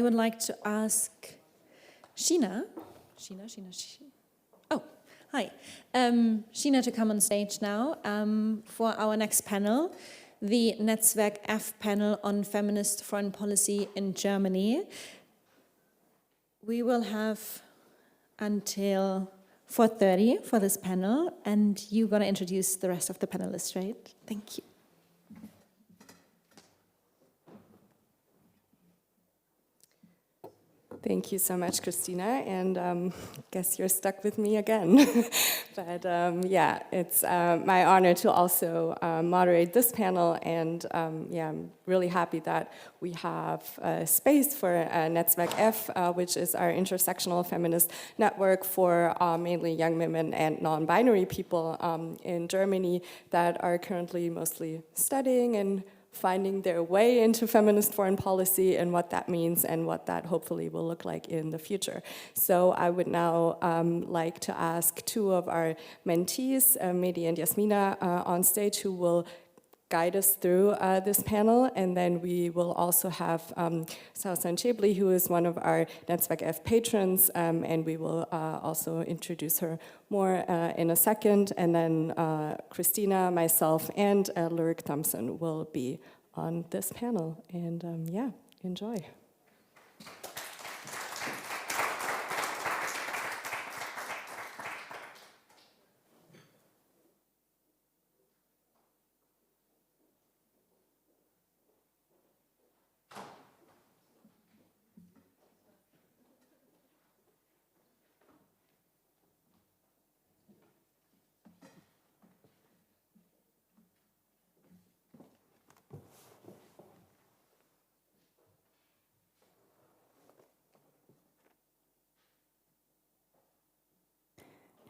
I would like to ask Sheena. Oh, hi. Sheena to come on stage now for our next panel, the Netzwerk F panel on feminist foreign policy in Germany. We will have until 4:30 for this panel, and you're going to introduce the rest of the panelists, right? Thank you. Thank you so much, Kristina, and I guess you're stuck with me again. But yeah, it's my honor to also moderate this panel, and yeah, I'm really happy that we have space for Netzwerk F, which is our intersectional feminist network for mainly young women and non-binary people in Germany that are currently mostly studying and finding their way into feminist foreign policy and what that means and what that hopefully will look like in the future. So I would now like to ask two of our mentees, Mediha and Yasmina, on stage, who will guide us through this panel, and then we will also have Sawsan Chebli, who is one of our Netzwerk F patrons, and we will also introduce her more in a second, and then Kristina, myself, and Lyric Thompson will be on this panel, and yeah, enjoy.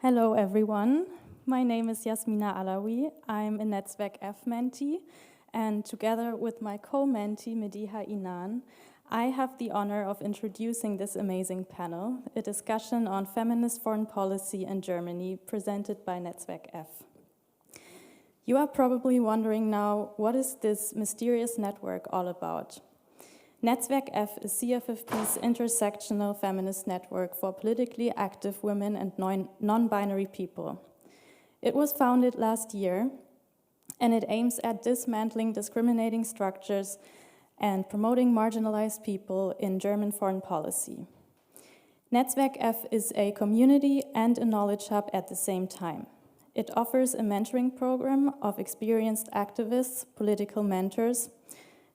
Hello, everyone. My name is Yasmina Alaoui. I'm a Netzwerk F mentee, and together with my co-mentee, Mediha Inan, I have the honor of introducing this amazing panel, a discussion on feminist foreign policy in Germany, presented by Netzwerk F. You are probably wondering now, what is this mysterious network all about? Netzwerk F is CFFP's intersectional feminist network for politically active women and non-binary people. It was founded last year, and it aims at dismantling discriminating structures and promoting marginalized people in German foreign policy. Netzwerk F is a community and a knowledge hub at the same time. It offers a mentoring program of experienced activists, political mentors,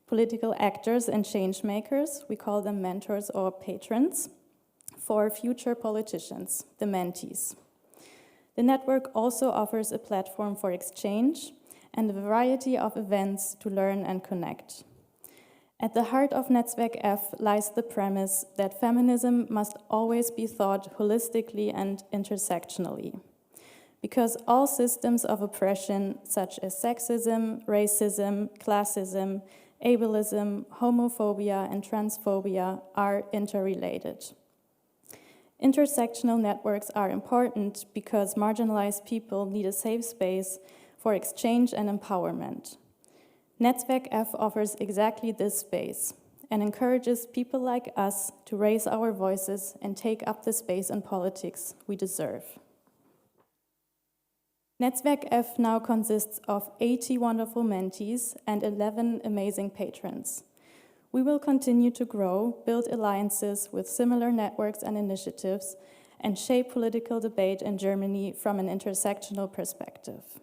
political actors and change makers, we call them mentors or patrons, for future politicians, the mentees. The network also offers a platform for exchange and a variety of events to learn and connect. At the heart of Netzwerk F lies the premise that feminism must always be thought holistically and intersectionally, because all systems of oppression, such as sexism, racism, classism, ableism, homophobia, and transphobia are interrelated. Intersectional networks are important because marginalized people need a safe space for exchange and empowerment. Netzwerk F offers exactly this space and encourages people like us to raise our voices and take up the space in politics we deserve. Netzwerk F now consists of 80 wonderful mentees and 11 amazing patrons. We will continue to grow, build alliances with similar networks and initiatives, and shape political debate in Germany from an intersectional perspective.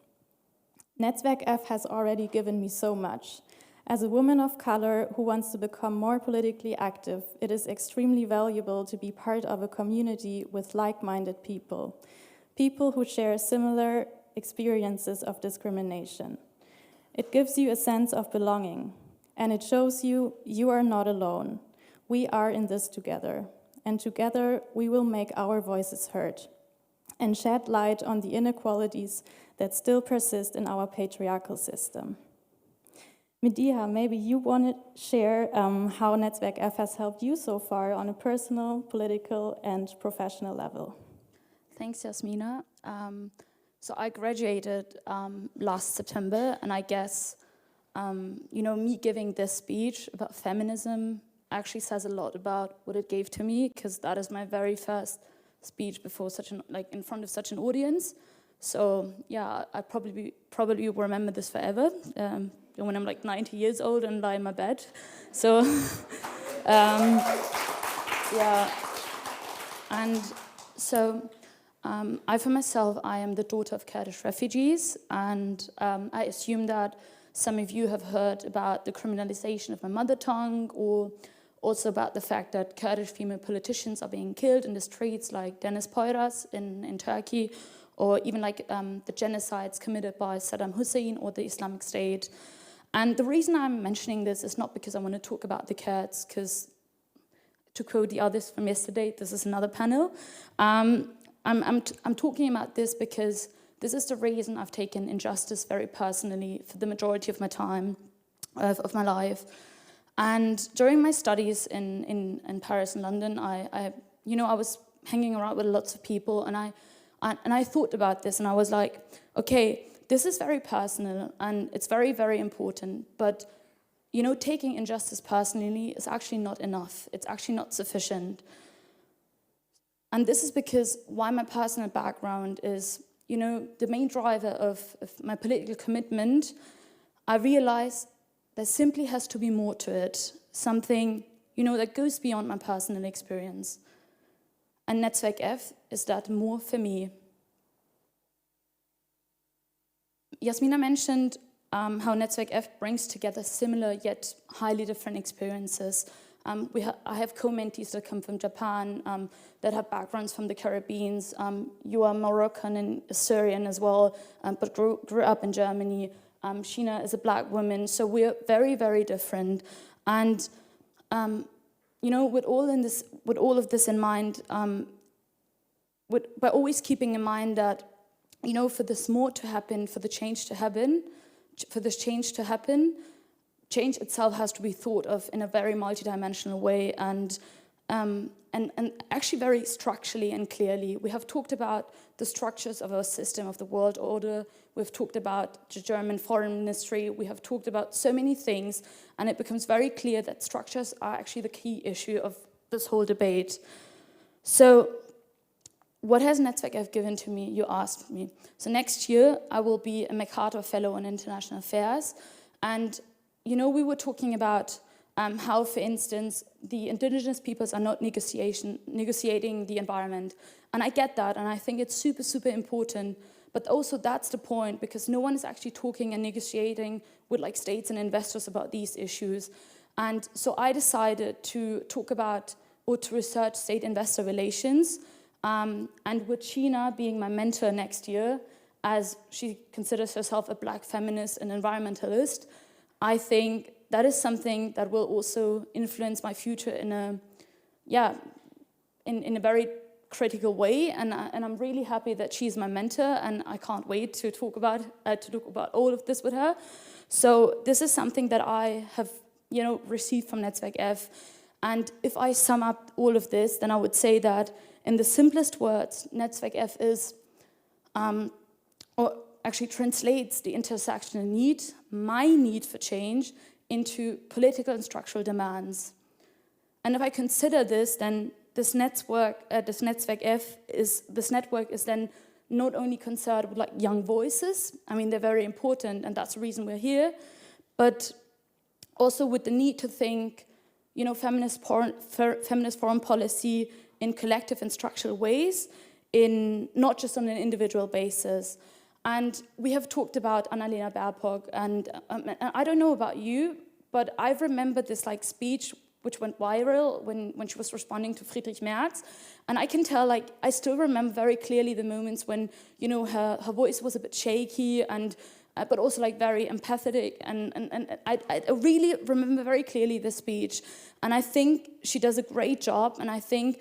Netzwerk F has already given me so much. As a woman of color who wants to become more politically active, it is extremely valuable to be part of a community with like-minded people, people who share similar experiences of discrimination. It gives you a sense of belonging, and it shows you you are not alone. We are in this together, and together we will make our voices heard and shed light on the inequalities that still persist in our patriarchal system. Mediha, maybe you want to share how Netzwerk F has helped you so far on a personal, political, and professional level. Thanks, Yasmina. So I graduated last September, and I guess, me giving this speech about feminism actually says a lot about what it gave to me, because that is my very first speech before in front of such an audience. So yeah, I probably will remember this forever. When I'm like 90 years old and lie in my bed. So yeah, and so I for myself, I am the daughter of Kurdish refugees, and I assume that some of you have heard about the criminalization of my mother tongue, or also about the fact that Kurdish female politicians are being killed in the streets, like Deniz Poyraz in Turkey, or even like the genocides committed by Saddam Hussein or the Islamic State. And the reason I'm mentioning this is not because I want to talk about the Kurds, because to quote the others from yesterday, this is another panel. I'm talking about this because this is the reason I've taken injustice very personally for the majority of my time, of my life. And during my studies in Paris and London, I was hanging around with lots of people, and I thought about this, and I was like, okay, this is very personal, and it's very, very important, but taking injustice personally is actually not enough. It's actually not sufficient. And this is because why my personal background is, the main driver of my political commitment. I realized there simply has to be more to it, something, that goes beyond my personal experience. And Netzwerk F is that more for me. Yasmina mentioned how Netzwerk F brings together similar yet highly different experiences. I have co-mentees that come from Japan, that have backgrounds from the Caribbean. You are Moroccan and Syrian as well, but grew up in Germany. Sheena is a black woman, so we're very, very different. And with all of this in mind, by always keeping in mind that, for this more to happen, for this change to happen, change itself has to be thought of in a very multidimensional way and actually very structurally and clearly. We have talked about the structures of our system, of the world order. We've talked about the German foreign ministry. We have talked about so many things, and it becomes very clear that structures are actually the key issue of this whole debate. So what has Netzwerk F given to me, you asked me. So next year, I will be a MacArthur Fellow on International Affairs. And, we were talking about how, for instance, the indigenous peoples are not negotiating the environment. And I get that, and I think it's super, super important. But also that's the point, because no one is actually talking and negotiating with like states and investors about these issues. And so I decided to talk about or to research state-investor relations. And with Sheena being my mentor next year, as she considers herself a black feminist and environmentalist, I think that is something that will also influence my future in a very critical way. And I'm really happy that she's my mentor, and I can't wait to talk about all of this with her. So this is something that I have received from Netzwerk F. And if I sum up all of this, then I would say that in the simplest words, Netzwerk F is, or actually translates the intersectional need, my need for change, into political and structural demands. And if I consider this, then this network is then not only concerned with like young voices. I mean, they're very important, and that's the reason we're here, but also with the need to think, feminist foreign policy in collective and structural ways, in not just on an individual basis. And we have talked about Annalena Baerbock, and I don't know about you, but I remember this like speech which went viral when she was responding to Friedrich Merz, and I can tell, like, I still remember very clearly the moments when her voice was a bit shaky and but also like very empathetic, and I really remember very clearly this speech, and I think she does a great job, and I think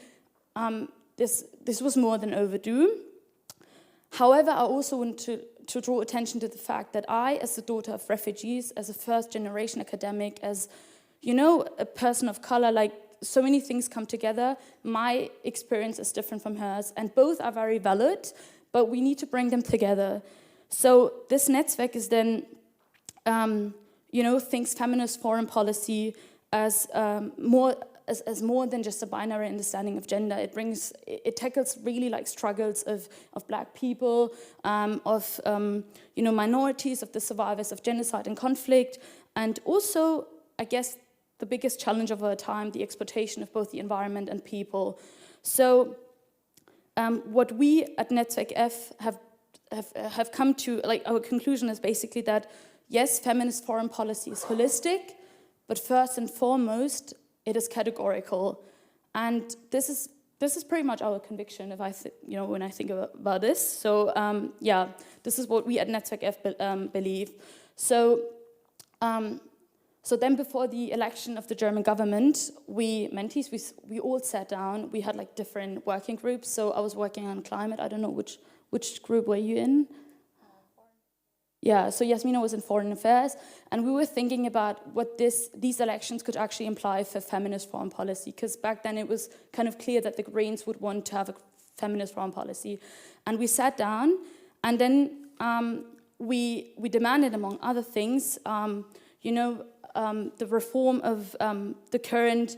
this was more than overdue. However, I also want to draw attention to the fact that I, as the daughter of refugees, as a first-generation academic, as, a person of color, like, so many things come together. My experience is different from hers, and both are very valid, but we need to bring them together. So this network is then, thinks feminist foreign policy as more as more than just a binary understanding of gender. It tackles really like struggles of Black people, of minorities, of the survivors of genocide and conflict, and also, I guess, the biggest challenge of our time, the exploitation of both the environment and people. So what we at Netzwerk F have come to, like, our conclusion is basically that, yes, feminist foreign policy is holistic, but first and foremost, it is categorical. And this is pretty much our conviction when I think about this. So this is what we at Netzwerk F believe. So then before the election of the German government, we mentees, we all sat down. We had like different working groups. So I was working on climate. I don't know which group were you in? Yeah, so Yasmina was in foreign affairs, and we were thinking about what these elections could actually imply for feminist foreign policy, because back then it was kind of clear that the Greens would want to have a feminist foreign policy. And we sat down, and then we demanded, among other things, the reform of the current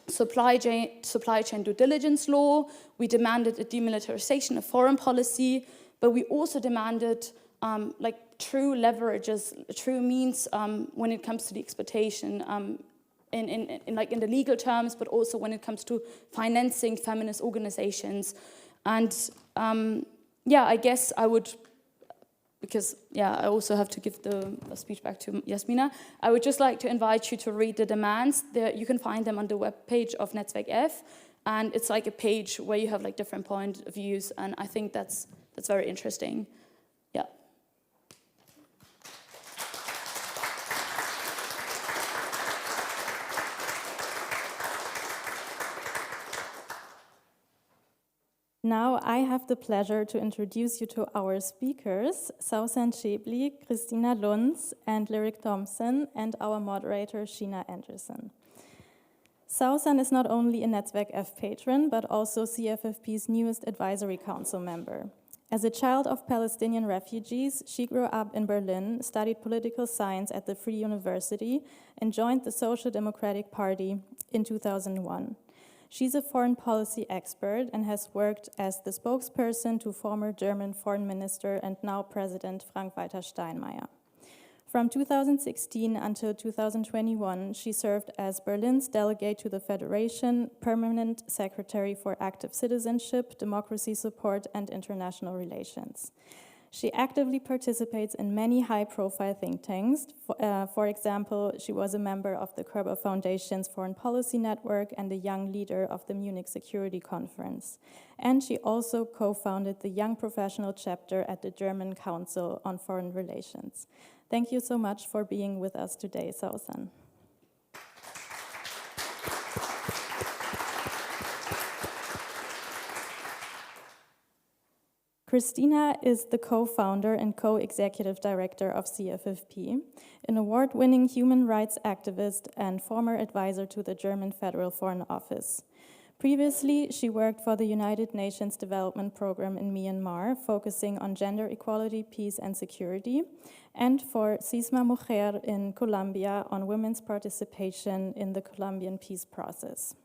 supply chain due diligence law. We demanded a demilitarization of foreign policy, but we also demanded true leverages, true means when it comes to the exploitation in the legal terms, but also when it comes to financing feminist organizations. And I guess I would, because I also have to give the speech back to Yasmina. I would just like to invite you to read the demands. You can find them on the webpage of Netzwerk F, and it's like a page where you have like different point of views, and I think that's very interesting. Yeah. Now I have the pleasure to introduce you to our speakers, Sawsan Chebli, Kristina Lunz, and Lyric Thompson, and our moderator, Sheena Anderson. Sawsan is not only a Netzwerk F patron, but also CFFP's newest advisory council member. As a child of Palestinian refugees, she grew up in Berlin, studied political science at the Free University, and joined the Social Democratic Party in 2001. She's a foreign policy expert and has worked as the spokesperson to former German Foreign Minister and now President Frank-Walter Steinmeier. From 2016 until 2021, she served as Berlin's delegate to the Federation, Permanent Secretary for Active Citizenship, Democracy Support, and International Relations. She actively participates in many high-profile think tanks. For example, she was a member of the Kerber Foundation's Foreign Policy Network and a young leader of the Munich Security Conference. And she also co-founded the Young Professional Chapter at the German Council on Foreign Relations. Thank you so much for being with us today, Sawsan. Kristina is the co-founder and co-executive director of CFFP, an award-winning human rights activist and former advisor to the German Federal Foreign Office. Previously, she worked for the United Nations Development Program in Myanmar, focusing on gender equality, peace, and security, and for Cisma Mujer in Colombia on women's participation in the Colombian peace process.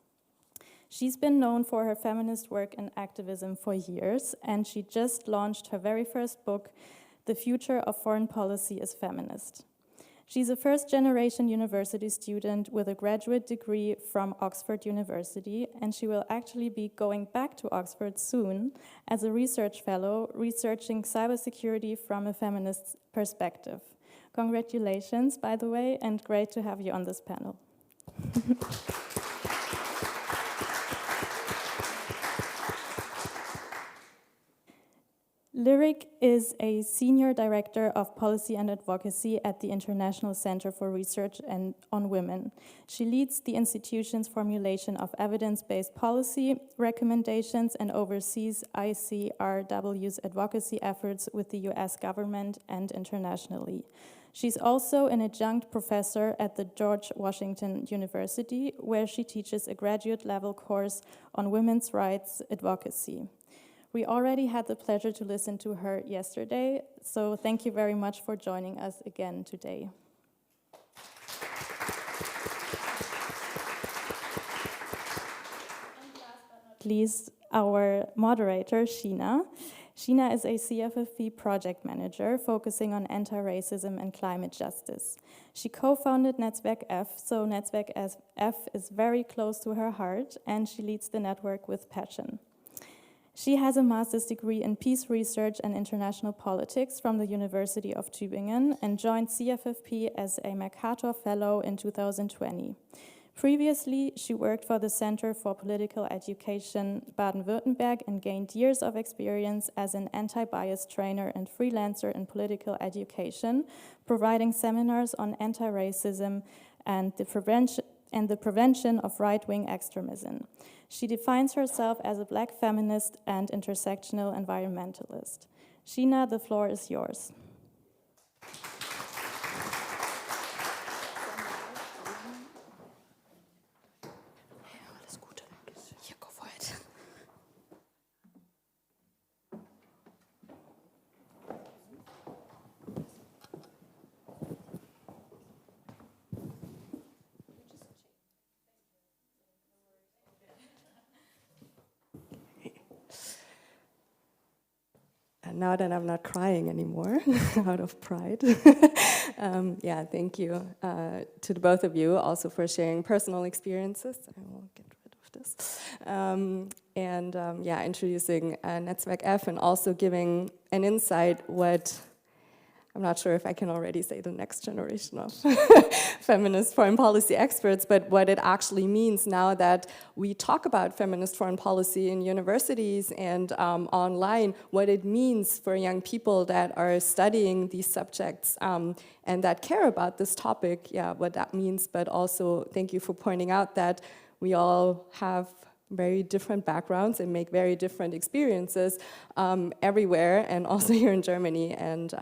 She's been known for her feminist work and activism for years, and she just launched her very first book, The Future of Foreign Policy is Feminist. She's a first-generation university student with a graduate degree from Oxford University, and she will actually be going back to Oxford soon as a research fellow, researching cybersecurity from a feminist perspective. Congratulations, by the way, and great to have you on this panel. Lyric is a senior director of policy and advocacy at the International Center for Research on Women. She leads the institution's formulation of evidence-based policy recommendations and oversees ICRW's advocacy efforts with the US government and internationally. She's also an adjunct professor at the George Washington University, where she teaches a graduate-level course on women's rights advocacy. We already had the pleasure to listen to her yesterday, so thank you very much for joining us again today. not least, our moderator, Sheena. Sheena is a CFFP project manager focusing on anti-racism and climate justice. She co-founded Netzwerk F, so Netzwerk F is very close to her heart, and she leads the network with passion. She has a master's degree in peace research and international politics from the University of Tübingen and joined CFFP as a Mercator Fellow in 2020. Previously, she worked for the Center for Political Education Baden-Württemberg and gained years of experience as an anti-bias trainer and freelancer in political education, providing seminars on anti-racism and the prevention of right-wing extremism. She defines herself as a Black feminist and intersectional environmentalist. Sheena, the floor is yours. Now that I'm not crying anymore, out of pride. Yeah, thank you to the both of you also for sharing personal experiences. I will get rid of this. Yeah, introducing Netzwerk F and also giving an insight what, I'm not sure if I can already say the next generation of feminist foreign policy experts, but what it actually means now that we talk about feminist foreign policy in universities and online, what it means for young people that are studying these subjects and that care about this topic, yeah, what that means, but also thank you for pointing out that we all have very different backgrounds and make very different experiences everywhere, and also here in Germany. And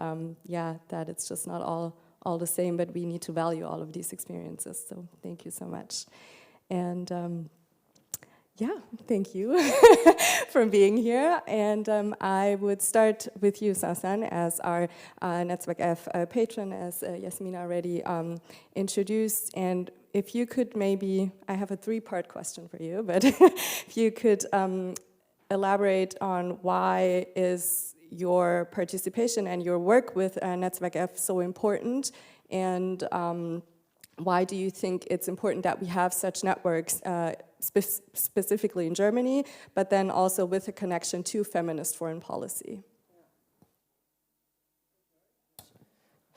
yeah, that it's just not all the same, but we need to value all of these experiences. So thank you so much. And yeah, thank you for being here. And I would start with you, Sawsan, as our Netzwerk F patron, as Yasmina already introduced. And if you could maybe, I have a three-part question for you, but if you could elaborate on why is your participation and your work with Netzwerk F so important, and why do you think it's important that we have such networks, specifically in Germany, but then also with a connection to feminist foreign policy?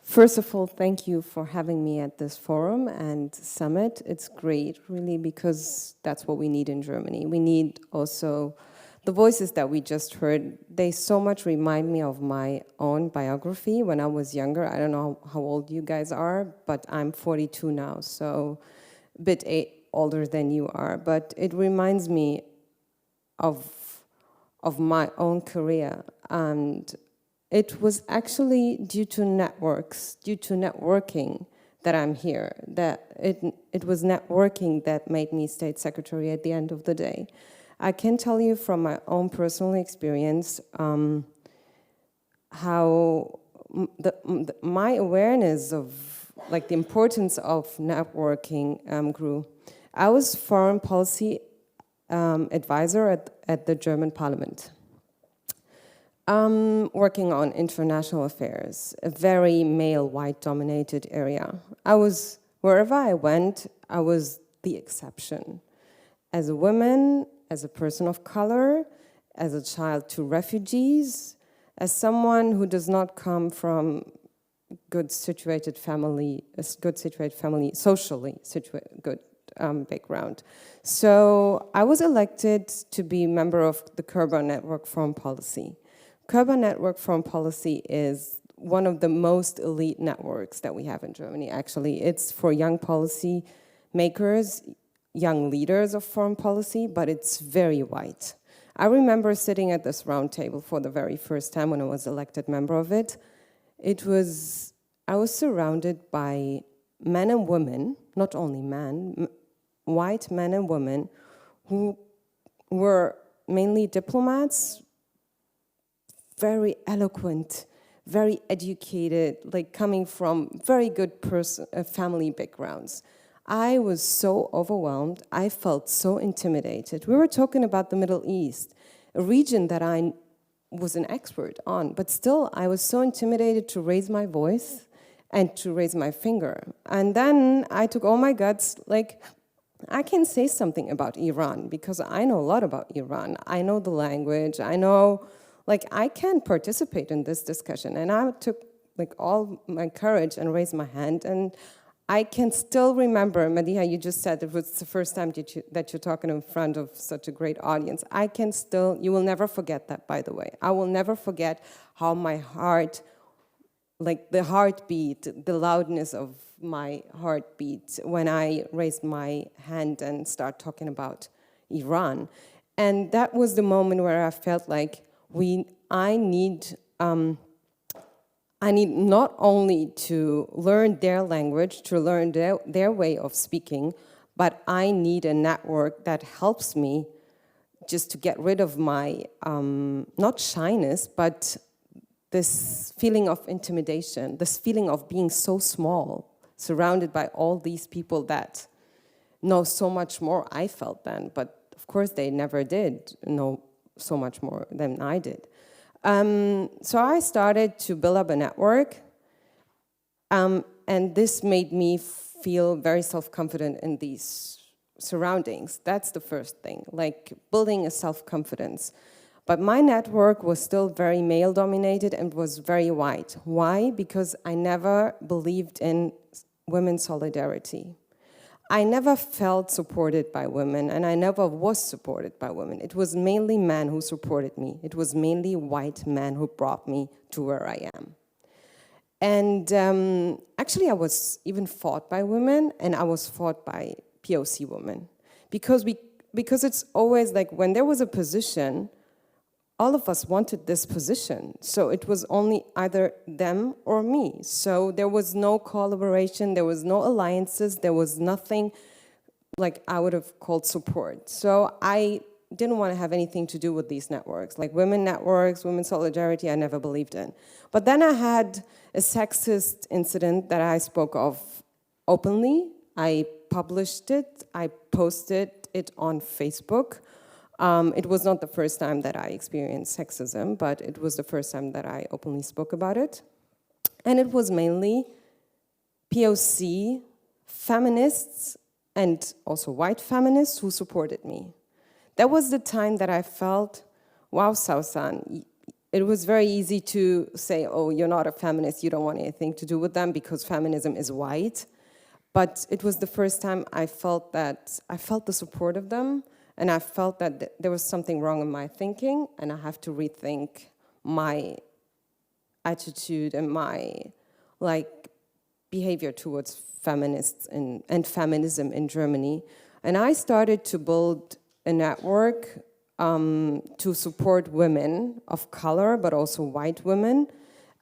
First of all, thank you for having me at this forum and summit. It's great, really, because that's what we need in Germany. We need also the voices that we just heard. They so much remind me of my own biography when I was younger. I don't know how old you guys are, but I'm 42 now, so a bit older than you are. But it reminds me of my own career, and it was actually due to networking that I'm here. That it was networking that made me state secretary at the end of the day. I can tell you from my own personal experience how my awareness of the importance of networking grew. I was foreign policy advisor at the German Parliament. Working on international affairs, a very male, white-dominated area. Wherever I went, I was the exception. As a woman, as a person of color, as a child to refugees, as someone who does not come from socially good background. So I was elected to be member of the Kerber Network Foreign Policy. Kerber Network Foreign Policy is one of the most elite networks that we have in Germany, actually. It's for young policy makers, young leaders of foreign policy, but it's very white. I remember sitting at this round table for the very first time when I was elected member of it. I was surrounded by men and women, not only men, white men and women, who were mainly diplomats, very eloquent, very educated, coming from very good family backgrounds. I was so overwhelmed. I felt so intimidated. We were talking about the Middle East, a region that I was an expert on, but still I was so intimidated to raise my voice and to raise my finger. And then I took all my guts, like, I can say something about Iran because I know a lot about Iran. I know the language, I know, like, I can participate in this discussion. And I took, like, all my courage and raised my hand. And I can still remember, Mediha, you just said it was the first time that you're talking in front of such a great audience. I can still, you will never forget that, by the way. I will never forget how my heart, like the heartbeat, the loudness of my heartbeat when I raised my hand and start talking about Iran. And that was the moment where I felt like I need not only to learn their language, to learn their way of speaking, but I need a network that helps me just to get rid of my, not shyness, but this feeling of intimidation, this feeling of being so small, surrounded by all these people that know so much more I felt then, but of course they never did know so much more than I did. So I started to build up a network, and this made me feel very self-confident in these surroundings. That's the first thing, like building a self-confidence. But my network was still very male-dominated and was very white. Why? Because I never believed in women's solidarity. I never felt supported by women, and I never was supported by women. It was mainly men who supported me. It was mainly white men who brought me to where I am. And actually, I was even fought by women, and I was fought by POC women. Because it's always like when there was a position, all of us wanted this position. So it was only either them or me. So there was no collaboration, there was no alliances, there was nothing like I would have called support. So I didn't want to have anything to do with these networks. Like women networks, women solidarity, I never believed in. But then I had a sexist incident that I spoke of openly. I published it, I posted it on Facebook. It was not the first time that I experienced sexism, but it was the first time that I openly spoke about it. And it was mainly POC feminists and also white feminists who supported me. That was the time that I felt, wow, Sawsan, it was very easy to say, oh, you're not a feminist, you don't want anything to do with them because feminism is white. But it was the first time I felt the support of them. And I felt that there was something wrong in my thinking, and I have to rethink my attitude and my behavior towards feminists and feminism in Germany. And I started to build a network to support women of color, but also white women,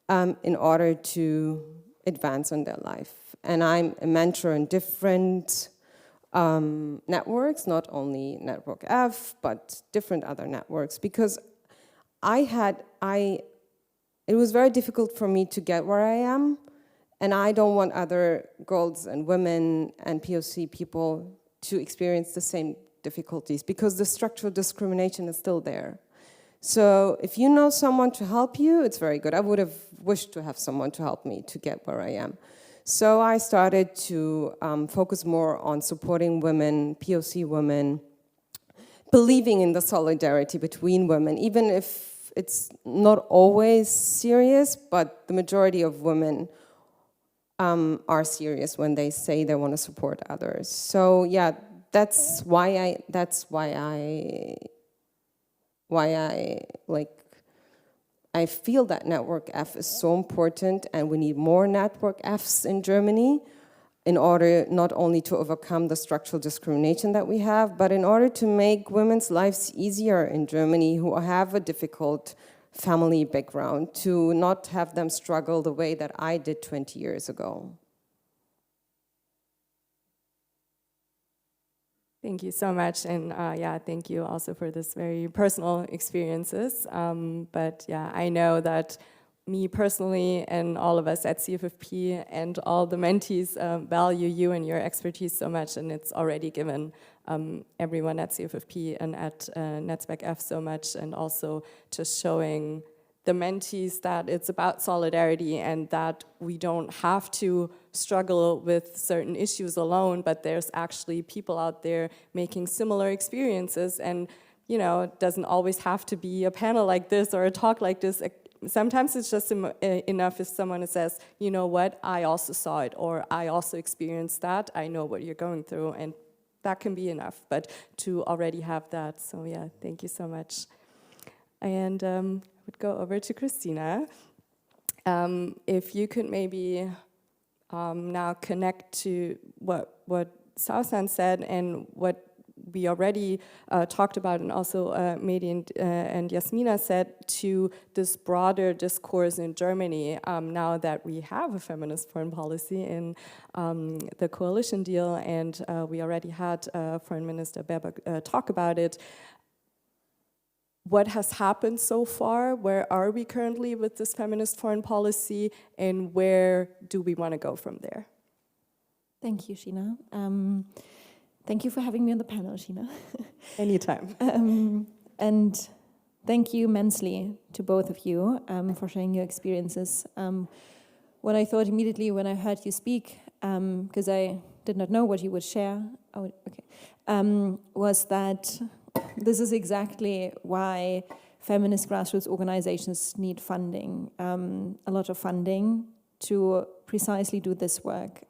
in order to advance in their life. And I'm a mentor in different networks, not only Network F, but different other networks, because it was very difficult for me to get where I am, and I don't want other girls and women and POC people to experience the same difficulties, because the structural discrimination is still there. So if you know someone to help you, it's very good. I would have wished to have someone to help me to get where I am. So I started to focus more on supporting women, POC women, believing in the solidarity between women, even if it's not always serious, but the majority of women are serious when they say they want to support others. So yeah, that's why I feel that Network F is so important, and we need more Network Fs in Germany in order not only to overcome the structural discrimination that we have, but in order to make women's lives easier in Germany who have a difficult family background, to not have them struggle the way that I did 20 years ago. Thank you so much, and yeah, thank you also for this very personal experiences. But yeah, I know that me personally and all of us at CFFP and all the mentees value you and your expertise so much, and it's already given everyone at CFFP and at Netzwerk F so much, and also just showing the mentees that it's about solidarity and that we don't have to struggle with certain issues alone, but there's actually people out there making similar experiences, and you know, it doesn't always have to be a panel like this or a talk like this. Sometimes it's just enough if someone says, you know what, I also saw it, or I also experienced that, I know what you're going through, and that can be enough, but to already have that. So yeah, thank you so much. And I would go over to Kristina. If you could maybe now connect to what Sawsan said and what we already talked about, and also Mediha and Yasmina said, to this broader discourse in Germany, now that we have a feminist foreign policy in the coalition deal, and we already had Foreign Minister Baerbock talk about it. What has happened so far? Where are we currently with this feminist foreign policy, and where do we want to go from there? Thank you, Sheena. Thank you for having me on the panel, Sheena. Anytime. And thank you immensely to both of you for sharing your experiences. What I thought immediately when I heard you speak, because I did not know what you would share, was that this is exactly why feminist grassroots organizations need funding, a lot of funding to precisely do this work.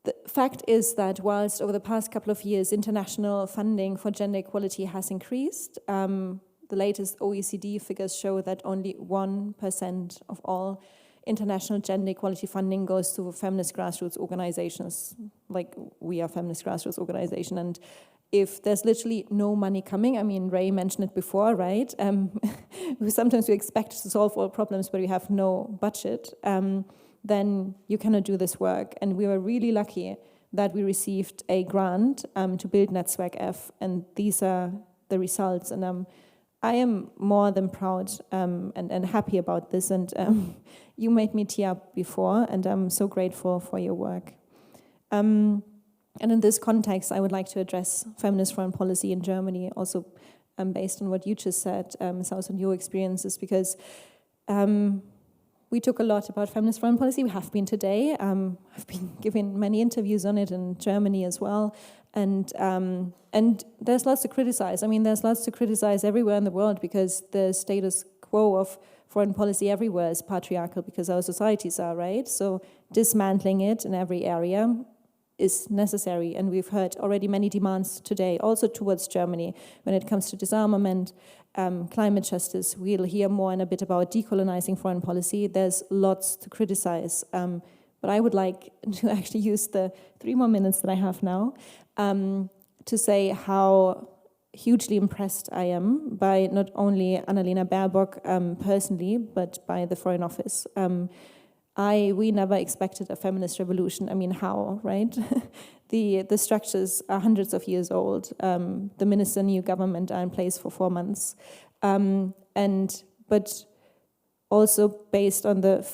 The fact is that whilst over the past couple of years international funding for gender equality has increased, the latest OECD figures show that only 1% of all international gender equality funding goes to feminist grassroots organizations, like we are feminist grassroots organization. And if there's literally no money coming, I mean, Ray mentioned it before, right? Sometimes we expect to solve all problems, but we have no budget. Then you cannot do this work. And we were really lucky that we received a grant to build Netzwerk F, and these are the results. And I am more than proud and happy about this. And you made me tear up before, and I'm so grateful for your work. And in this context, I would like to address feminist foreign policy in Germany, also based on what you just said, Sawsan, your experiences, because we talk a lot about feminist foreign policy. We have been today. I've been giving many interviews on it in Germany as well. And there's lots to criticize. I mean, there's lots to criticize everywhere in the world, because the status quo of foreign policy everywhere is patriarchal, because our societies are, right? So dismantling it in every area is necessary. And we've heard already many demands today, also towards Germany, when it comes to disarmament, climate justice. We'll hear more in a bit about decolonizing foreign policy. There's lots to criticize. But I would like to actually use the 3 more minutes that I have now to say how hugely impressed I am by not only Annalena Baerbock personally, but by the Foreign Office. We never expected a feminist revolution. I mean, how, right? The structures are hundreds of years old. The minister and new government are in place for 4 months. But also based on the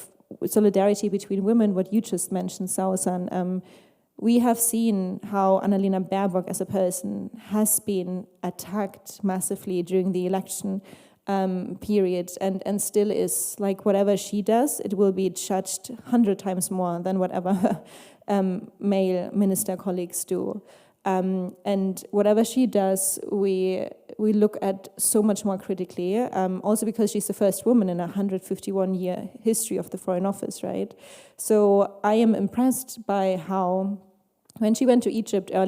solidarity between women, what you just mentioned, Sawsan, we have seen how Annalena Baerbock as a person has been attacked massively during the election period, and still is. Like, whatever she does, it will be judged 100 times more than whatever her male minister colleagues do. And whatever she does, we look at so much more critically, also because she's the first woman in a 151-year history of the Foreign Office, right? So I am impressed by how, when she went to Egypt early